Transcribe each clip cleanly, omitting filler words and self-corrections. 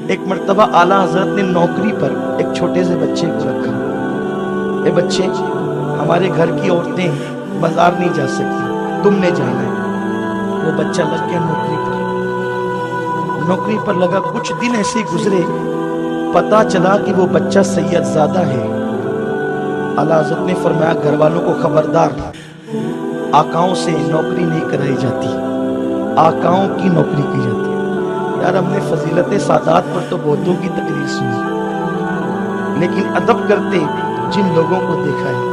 ایک مرتبہ اعلیٰ حضرت نے نوکری پر ایک چھوٹے سے بچے کو رکھا. اے بچے، ہمارے گھر کی عورتیں بازار نہیں جا سکتی، تم نے جانا ہے. وہ بچہ لگ گیا نوکری پر لگا. کچھ دن ایسے گزرے، پتا چلا کہ وہ بچہ سید زادہ ہے. اعلیٰ حضرت نے فرمایا گھر والوں کو خبردار، آقاؤں سے نوکری نہیں کرائی جاتی، آقاؤں کی نوکری کی جاتی ہے. یار ہم نے فضیلت سادات پر تو بہتوں کی تقریر سنی، لیکن ادب کرتے جن لوگوں کو دیکھا ہے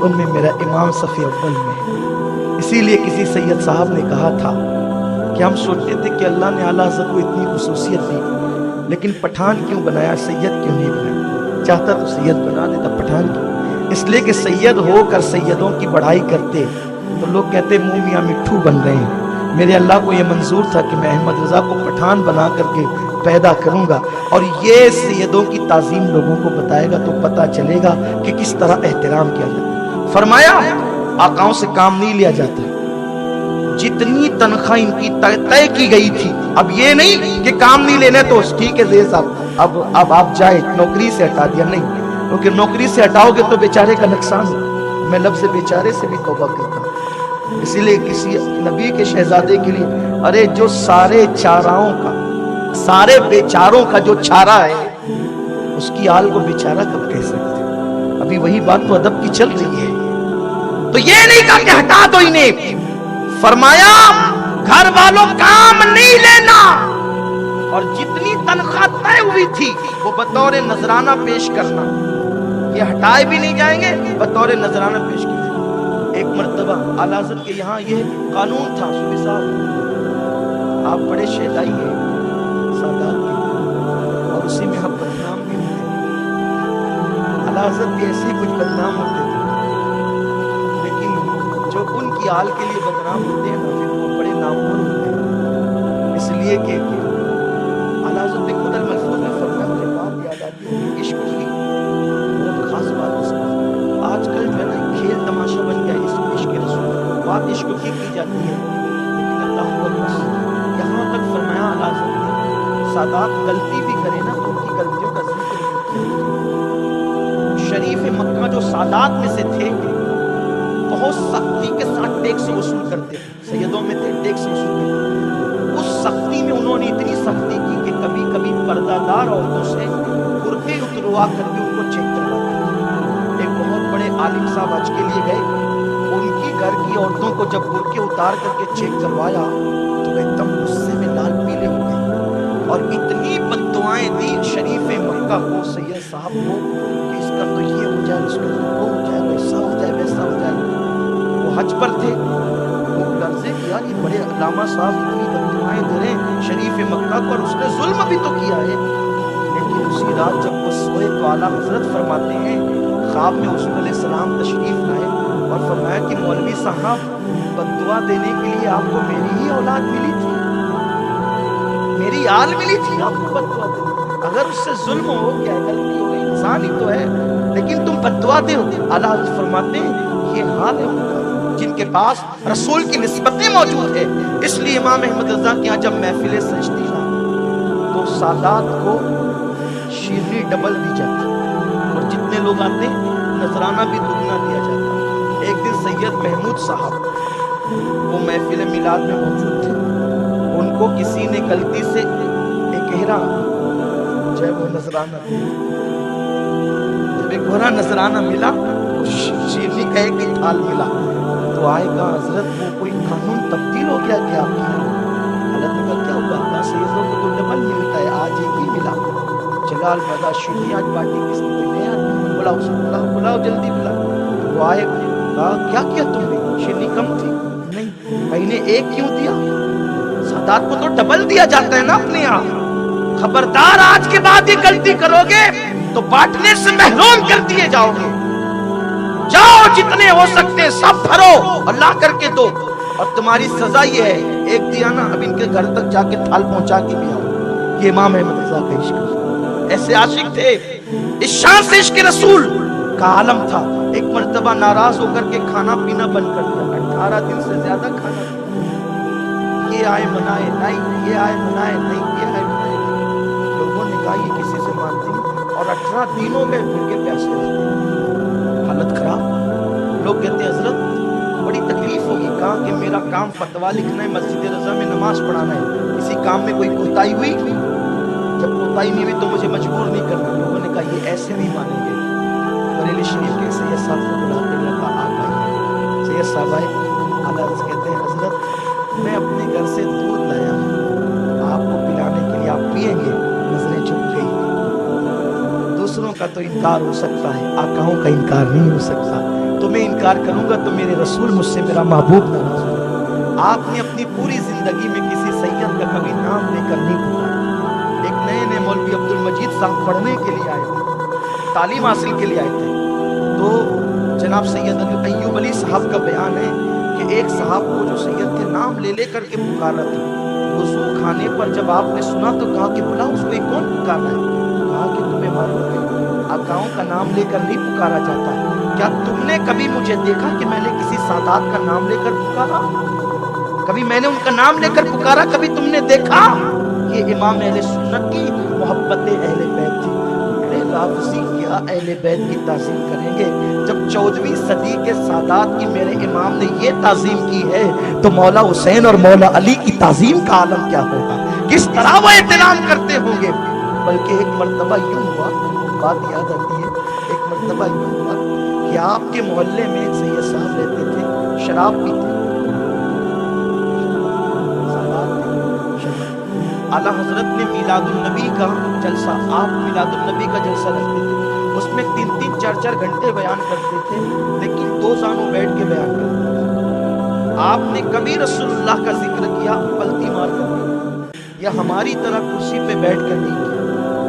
ان میں میرا امام صف اول میں ہے. اسی لیے کسی سید صاحب نے کہا تھا کہ ہم سوچتے تھے کہ اللہ نے اعلیٰ حضرت کو اتنی خصوصیت دی، لیکن پٹھان کیوں بنایا، سید کیوں نہیں بنایا؟ چاہتا تو سید بنا دیتا، پٹھان کیوں؟ اس لیے کہ سید ہو کر سیدوں کی بڑھائی کرتے تو لوگ کہتے منہ میاں مٹھو بن رہے ہیں. میرے اللہ کو یہ منظور تھا کہ میں احمد رضا کو پٹھان بنا کر کے پیدا کروں گا، اور یہ سیدوں کی تعظیم لوگوں کو بتائے گا تو پتہ چلے گا کہ کس طرح احترام کیا جاتا. فرمایا آقاؤں سے کام نہیں لیا جاتا، جتنی تنخواہ ان کی طے کی گئی تھی. اب یہ نہیں کہ کام نہیں لینے تو ٹھیک ہے زیر صاحب اب آپ جائے، نوکری سے ہٹا دیا، نہیں، کیونکہ نوکری سے ہٹاؤ گے تو بیچارے کا نقصان ہو. میں لفظ بیچارے سے بھی توبہ کرتا ہوں، اسی لیے کسی نبی کے شہزادے کے لیے ارے جو سارے چاراؤں کا، سارے بیچاروں کا جو چارہ ہے اس کی آل کو بیچارہ کب کہہ سکتے؟ ابھی وہی بات تو ادب کی چل رہی ہے. تو یہ نہیں کہا کہ ہٹا دو انہیں، فرمایا گھر والوں کام نہیں لینا، اور جتنی تنخواہ طے ہوئی تھی وہ بطور نذرانہ پیش کرنا. یہ ہٹائے بھی نہیں جائیں گے، بطور نذرانہ پیش کیجیے. ایک مرتبہ اعلیٰ حضرت کے یہاں یہ قانون تھا، صوفی صاحب آپ بڑے شہدائی ہیں سادات کے، اور اسی میں ہم بدنام بھی ہوتے ہیں. اعلیٰ حضرت بھی ایسے ہی کچھ بدنام ہوتے تھے، لیکن جو ان کی آل کے لیے بدنام ہوتے ہیں پھر وہ بڑے نامور ہوتے ہیں. اس لیے کہ اعلیٰ حضرت نے خود الملفوظ میں فرمایا، مجھے بات یاد آتی ہے عشق کی بہت خاص بات ہے. آج کل جو ہے نا کھیل تماشا بن گیا اس عشق رسول، بات عشق کی جاتی ہے، لیکن اللہ اکبر. یہاں تک فرمایا اعلیٰ حضرت نے سادات غلطی بھی کرے نا تو ان کی غلطیوں کا ذکر نہیں کیا. شریف مکہ جو سادات میں سے تھے بہت سختی کے ساتھ ٹیکس وصول کرتے تھے، سیدوں میں تھے ٹیکس وصول کرتے. اس سختی میں انہوں نے اتنی سختی کی کہ کبھی کبھی پردہ دار عورتوں سے برقعے اتروا کر کے ان کو چیک کرواتے تھے. ایک بہت بڑے عالم صاحب حج کے لیے گئے، ان کی گھر کی عورتوں کو جب برقعے اتار کر کے چیک کروایا تو ایک دم غصے میں لال پیلے ہو گئے، اور اتنی بددعائیں دی شریف مکہ کو، سید صاحب کو، کہ اس کا تو یہ ہو جائے، اس کا تو وہ ہو جائے، ویسا ہو جائے، ویسا ہو جائے. وہ حج پر تھے، وہ لرزے کیا یہ بڑے علامہ صاحب اتنی بددعائیں دے رہے ہیں شریف مکہ کو، اور اس نے ظلم بھی تو کیا ہے. لیکن اسی رات جب وہ سوئے تو اعلیٰ حضرت فرماتے ہیں خواب میں حضور علیہ السلام تشریف لائے اور فرمایا کہ مولوی صاحب بددعا دینے کے لیے آپ کو میری ہی اولاد ملی تھی، میری آل ملی تھی آپ کو بددعا دینے. اگر اس سے ظلم ہو کیا غلطی ہو گئی، انسان ہی تو ہے، لیکن تم بددعا دے ہو. اعلیٰ حضرت فرماتے ہیں یہ حال ہے ان کا جن کے پاس رسول کی نسبتیں موجود ہے. اس لیے امام احمد رضا کے یہاں جب محفلیں سجتی ہیں تو سادات کو شیرنی ڈبل دی جاتی، اور جتنے لوگ آتے نذرانہ بھی دگنا دیا جاتا. ایک دن سید محمود صاحب وہ محفل میلاد میں موجود تھے، ان کو کسی نے غلطی سے ایک گہرا چاہے وہ نذرانہ، جب ایک گہرا نذرانہ ملا شیرنی کا ایک تھال ملا تو آئے کہا حضرت وہ کوئی قانون تبدیل ہو گیا کیا آپ کی؟ حضرت نے کہا کیا ہوا؟ کہا سیدوں کو تو ڈبل ملتا ہے، آج ایک ہی ملا. جلال مدا شیرنی آج پارٹی کس نے کوئی نیا بلاؤ، بلاؤ جلدی بلاؤ. وہ آئے کہا کیا کیا تم نے؟ شیرنی کم تھی؟ نہیں. انہیں ایک کیوں دیا؟ سادات کو تو ڈبل دیا جاتا ہے نا اپنے یہاں. خبردار آج کے بعد یہ غلطی کرو گے تو بانٹنے سے محروم کر دیے جاؤ گے. جاؤ جتنے ہو سکتے سب بھرو اور لا کر کے دو، اور تمہاری سزا یہ ہے ایک دیا نا اب ان کے گھر تک جا کے تھال پہنچا کے بھی آؤ. یہ امام احمد رضا کا عشق، ایسے عاشق تھے، اس شان سے عشق رسول کا عالم تھا. ایک مرتبہ ناراض ہو کر کے کھانا پینا بند کر دیا، 18 دن سے زیادہ کھانا پینا. یہ آئے منائے نہیں، یہ آئے منائے نہیں، یہ آئے منائے نہیں. لوگوں 18 दिन हो गए भूखे प्यासे रहते, हालत खराब। लोग कहते हजरत बड़ी तकलीफ होगी। कहा कि मेरा काम फतवा लिखना है, मस्जिद रजा में नमाज पढ़ाना है, इसी काम में कोई कोताही हुई? जब कोताही नहीं हुई तो मुझे मजबूर नहीं करना। लोगों ने कहा ये ऐसे नहीं मानेंगे। बरेली शरीफ के सैयद साहब को बुलाते लगा, आप आइए। सैयद साहब आए, आला कहते हैं हजरत मैं अपने घर से दूध लाया हूँ आपको पिलाने के लिए, आप पिएंगे? नजरें झुक गई। दूसरों का तो इनकार हो सकता है, आकाओं का इनकार नहीं हो सकता। तो मैं इनकार करूंगा तो मेरे रसूल मुझसे मेरा महबूब नाराज हो। आपने अपनी पूरी जिंदगी में किसी सैयद का कभी नाम लेकर नहीं पुकारा। एक नए नए मौलवी अब्दुल मजीद साहब पढ़ने के लिए आए थे, तालीम हासिल के लिए आए थे। तो जनाब सैयद अय्यूब अली साहब का बयान है कि एक साहब को जो सैयद के नाम ले लेकर के पुकारा था, वुज़ू खाने पर जब आपने सुना तो कहा कि भला उसको कौन पुकार रहा है? कहा कि तुम्हें मालूम है आकाओं का नाम लेकर नहीं पुकारा जाता। क्या तुमने कभी मुझे देखा कि मैंने किसी सादात का नाम लेकर पुकारा? कभी मैंने उनका नाम लेकर पुकारा? कभी तुमने देखा? ये इमाम अहले सुन्नत की मोहब्बत अहले बैत थी। अरे लाफ़ज़ी क्या अहले बैत की ताज़ीम करेंगे? जब 14वीं सदी के सादात की मेरे इमाम ने ये ताज़ीम की है तो मौला हुसैन और मौला अली की ताज़ीम का आलम क्या होगा? किस तरह वो एहतराम करते होंगे। बल्कि एक मर्तबा यूं हुआ, बात याद आती है, एक मर्तबा यूं हुआ कि आपके मोहल्ले में एक सैयद साहब रहते थे, शराब पीते। आला हजरत ने मिलादुन नबी का जलसा, आप मिलादुन नबी का जलसा रखते थे, उसमें 3-3, 4-4 घंटे बयान करते थे, लेकिन 2 जानों बैठ के बयान करते थे। आपने कभी रसूलुल्लाह का जिक्र किया पलती मार कर, या हमारी तरह कुर्सी पे बैठ कर नहीं किया।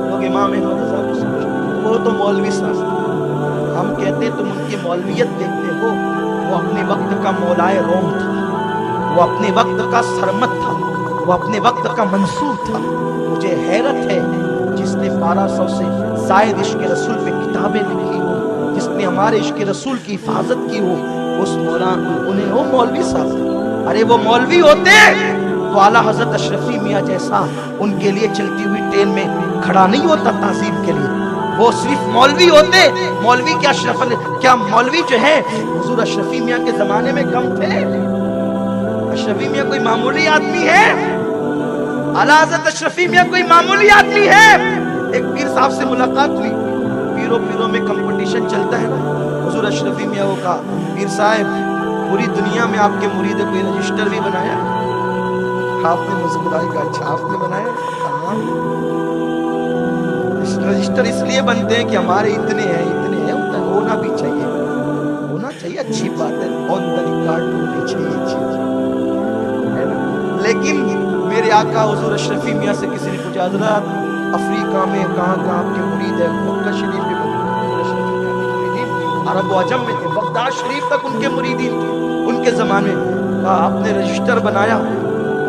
लोग इमाम अहमद रज़ा को समझते, वो तो मौलवी साहब। हम कहते तुम उनकी मौलवियत देखते हो, वो अपने वक्त का मौलाए रोम था, वो अपने वक्त का सरमत था, वो अपने वक्त का मंसूर था। मुझे हैरत है जिसने 1200 से ज़ायद इश्क़ रसूल पे किताबें लिखी हो, जिसने हमारे इश्क़ रसूल की हिफाजत की हो, उस मौलाना उन्हें वो मौलवी साहब। अरे वो मौलवी होते तो आला हज़रत अशरफी मियाँ जैसा उनके लिए चलती हुई ट्रेन में खड़ा नहीं होता ताज़ीम के लिए। वो सिर्फ मौलवी होते। मौलवी क्या क्या मौलवी जो है हुजूर अशरफी मियाँ के ज़माने में कम थे? अशरफी मियाँ कोई मामूली आदमी है? आला हज़रत अशरफी मियाँ कोई मामूली आदमी है? एक पीर साहब से मुलाकात हुई, पीरों में कंपटीशन चलता है ना। हुजूर अशरफी मियाँ को कहा, पीर साहब पूरी दुनिया में आपके मुरीद कोई रजिस्टर भी बनाया? आपने मुस्कुराई कहा, अच्छा आपने बनाया? हाँ, रजिस्टर इसलिए बनते हैं कि हमारे इतने हैं होना भी चाहिए, होना चाहिए, अच्छी बात है, ऑन द रिकॉर्ड होनी चाहिए, है ना। लेकिन मेरे आका हुजूर अशरफी मियाँ से किसी ने पूछा, हज़रत अफ्रीका में कहाँ कहाँ आपके मुरीद है? मक्का शरीफ में अरब व अजम में थे, बगदाद शरीफ तक उनके मुरीदीन थे उनके ज़माने में। कहा आपने रजिस्टर बनाया?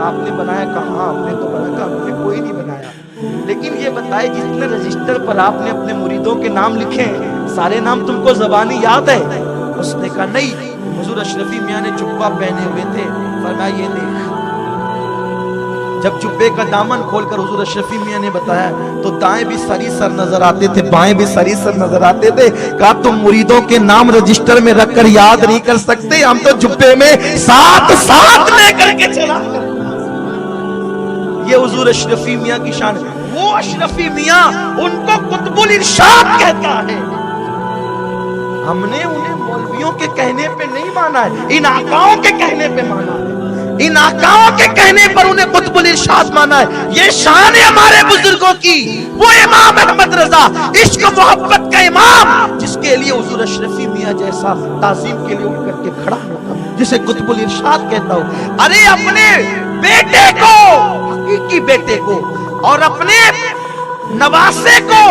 आपने बनाया? कहा हाँ आपने तो बनाया। कहा हमने कोई नहीं बनाया, लेकिन ये बताए जितने रजिस्टर पर आपने अपने मुरीदों के नाम लिखे हैं सारे नाम तुमको ज़बानी याद है? उसने कहा नहीं। हुजूर अशरफी मियाँ ने जुब्बा पहने हुए थे, फरमाया ये देख। जब जुब्बे का दामन खोलकर हुजूर अशरफी मियाँ ने बताया तो दाएं भी सरीसर नजर आते थे, बाएं भी सरीसर नजर आते थे। कहा तुम मुरीदों के नाम रजिस्टर में रखकर याद नहीं कर सकते, हम तो जुब्बे में साथ साथ लेकर के चला। ये हुजूर अशरफी मियाँ की शान है। वो अशरफी मियाँ उनको कुतुबुल इरशाद कहता है। हमने उन्हें मौलवियों के कहने पे नहीं माना है, इन आकाओं के कहने पे माना है। इन आकाओं के कहने पर उन्हें कुतुबुल इरशाद माना है। ये शान है हमारे बुजुर्गों की। वो इमाम अहमद रजा इश्क मोहब्बत का इमाम, जिसके लिए हुजूर अशरफी मियाँ जैसा ताज़ीम के लिए उठ करके खड़ा होता, जिसे कुतुबुल इरशाद कहता हूँ। अरे अपने बेटे को, हकीकी बेटे को और अपने नवासे को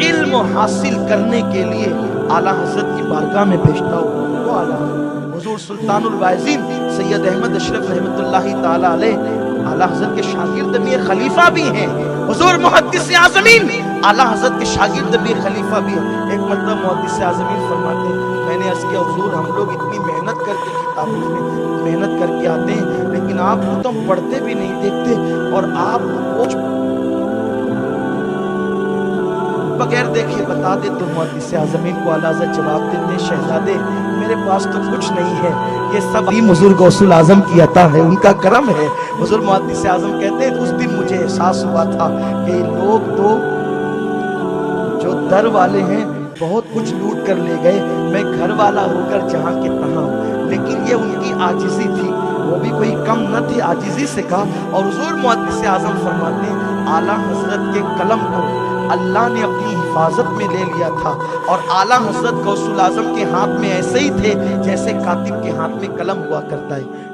इल्म हासिल करने के लिए आला हज़रत की बारगाह में भेजता हूँ। वो आला हुजूर सुल्तानुल वाइज़ीन सैयद अहमद अशरफ रहमतुल्लाहि ताला अलैह आला हज़रत के शागिर्द में खलीफा भी हैं। हुजूर मुहद्दिस आज़मीन आला हज़रत के शागिर्द में खलीफा भी हैं। एक मतलब मुहद्दिस आज़मीन फरमाते हैं, मैंने अर्ज़ किया हुजूर हम लोग इतनी मेहनत करके किताबों में मेहनत करके आते हैं, लेकिन आप तो हम पढ़ते भी नहीं देखते, और आप बगैर देखे बता दे तो मुहद्दिस आज़मीन को आला हज़रत जवाब देते, शहजादे मेरे पास तो कुछ नहीं है, ये सब हुज़ूर गौसुल आज़म की अता है, उनका करम है। हुज़ूर मुहद्दिस आज़म कहते हैं उस दिन मुझे एहसास हुआ था कि लोग तो जो दर वाले हैं बहुत कुछ लूट कर ले गए, मैं घर वाला होकर जहाँ के तहाँ हूँ। लेकिन ये उनकी आजिज़ी थी, वो भी कोई कम न थी, आजिज़ी से कहा। और हुज़ूर मुहद्दिस आज़म फरमाते हैं आला हज़रत के कलम को अल्लाह ने अपनी हिफाजत में ले लिया था, और आला हज़रत गौसुल आज़म के हाथ में ऐसे ही थे जैसे कातिब के हाथ में कलम हुआ करता है।